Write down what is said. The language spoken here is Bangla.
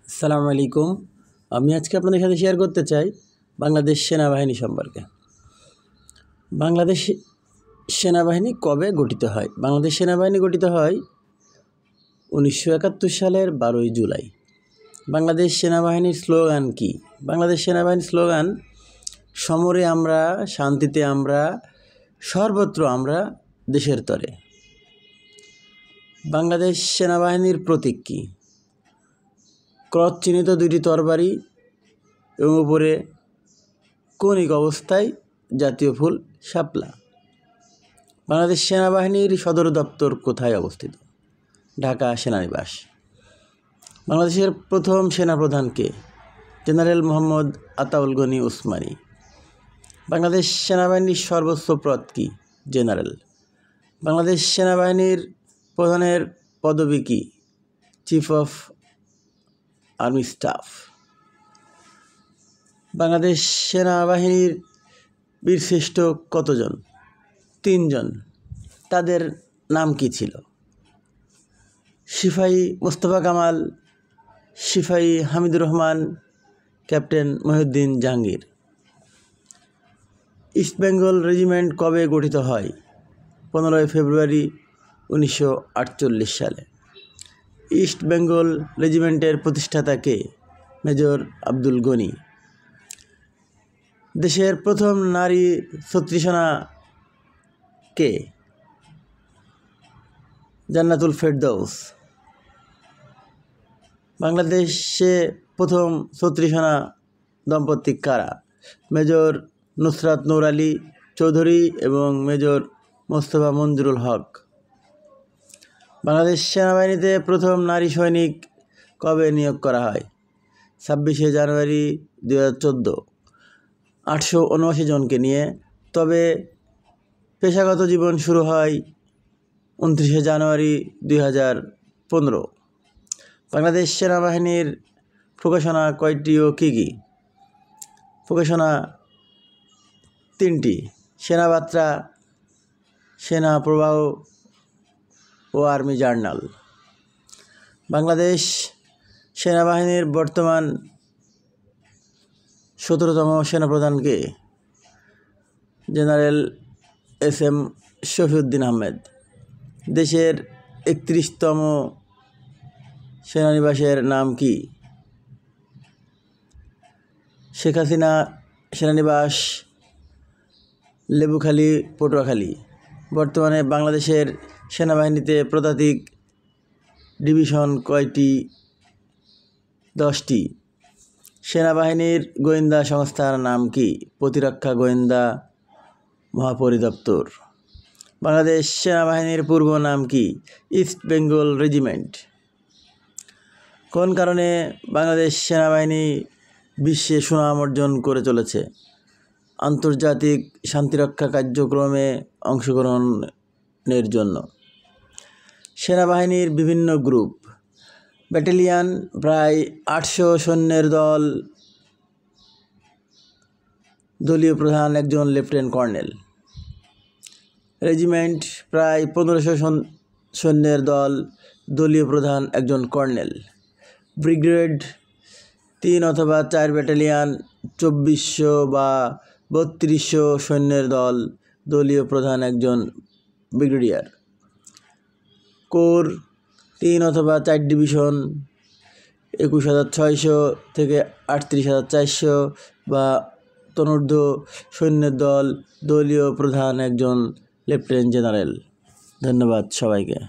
আসসালামু আলাইকুম। আমি আজকে আপনাদের সাথে শেয়ার করতে চাই বাংলাদেশ সেনাবাহিনী সম্পর্কে। বাংলাদেশ সেনাবাহিনী কবে গঠিত হয়? বাংলাদেশ সেনাবাহিনী গঠিত হয় 1971 সালের 12ই জুলাই। বাংলাদেশ সেনাবাহিনীর স্লোগান কি? বাংলাদেশ সেনাবাহিনীর স্লোগান, সমরে আমরা, শান্তিতে আমরা, সর্বত্র আমরা, দেশের তরে। বাংলাদেশ সেনাবাহিনীর প্রতীক কি? ক্রস চিহ্নিত দুইটি তরবারি এবং উপরে কৌণিক অবস্থায় জাতীয় ফুল শাপলা। বাংলাদেশ সেনাবাহিনীর সদর দপ্তর কোথায় অবস্থিত? ঢাকা সেনানিবাস। বাংলাদেশের প্রথম সেনাপ্রধান কে? জেনারেল মোহাম্মদ আতাউল গনি উসমানী। বাংলাদেশ সেনাবাহিনীর সর্বোচ্চ পদ কি? জেনারেল। বাংলাদেশ সেনাবাহিনীর প্রধানের পদবি কি? Chief of army staff. Bangladesh সেনাবাহিনীর বীরশ্রেষ্ঠ কতজন? 3 জন। তাদের নাম কি ছিল? সিপাহী মোস্তফা কামাল, সিপাহী Hamidur Rahman, captain Mohiuddin Jahangir. East Bengal regiment কবে গঠিত হয়? 15 ফেব্রুয়ারি 1948 সালে। ইস্ট বেঙ্গল রেজিমেন্টের প্রতিষ্ঠাতা কে? মেজর আব্দুল গনি। দেশের প্রথম নারী ছত্রীসনা কে? জান্নাতুল ফেরদৌস। বাংলাদেশে প্রথম ছত্রীসনা দম্পতি কারা? মেজর নুসরাত নূর আলী চৌধুরী এবং মেজর মোস্তফা মঞ্জুরুল হক। বাংলাদেশ সেনাবাহিনীতে প্রথম নারী সৈনিক কবে নিয়োগ করা হয়? 26 জানুয়ারি 2014, 879 জনকে নিয়ে। তবে পেশাগত জীবন শুরু হয় 29 জানুয়ারি 2015। বাংলাদেশ সেনাবাহিনীর প্রকাশনা কয়টি ও কী কী? প্রকাশনা 3টি: সেনাবার্তা, সেনা প্রবাহ ও আর্মি জার্নাল। বাংলাদেশ সেনাবাহিনীর বর্তমান 17তম সেনাপ্রধান কে? General SM Shafiuddin Ahmed. দেশের 31তম সেনানিবাসের নাম কি? শেখ হাসিনা সেনানিবাস, লেবুখালী, পটুয়াখালী। বর্তমানে বাংলাদেশের সেনাবাহিনীতে পদাতিক ডিভিশন কয়টি? 10টি। সেনাবাহিনীর গোয়েন্দা সংস্থার নাম কি? প্রতিরক্ষা গোয়েন্দা মহাপরিদপ্তর। বাংলাদেশ সেনাবাহিনীর পূর্ব নাম কি? East Bengal regiment. কোন কারণে বাংলাদেশ সেনাবাহিনী বিশ্বে সুনাম অর্জন করে চলেছে? আন্তর্জাতিক শান্তিরক্ষা কার্যক্রমে অংশগ্রহণের জন্য। সেনাবাহিনীর বিভিন্ন গ্রুপ। ব্যাটালিয়ন প্রায় 800 সৈন্যের দল, দলীয় প্রধান একজন লেফটেন্যান্ট কর্নেল। রেজিমেন্ট প্রায় 1500 সৈন্যের দল, দলীয় প্রধান একজন কর্নেল। ব্রিগেড 3 অথবা 4 ব্যাটালিয়ন, 2400 বা 3200 সৈন্যের দল, দলীয় প্রধান একজন ব্রিগেডিয়ার। কোর 3 অথবা 4 ডিভিশন, 21600 থেকে 38400 বা তনূর্ধ্ব সৈন্যের দল, দলীয় প্রধান একজন লেফটেন্যান্ট জেনারেল। ধন্যবাদ সবাইকে।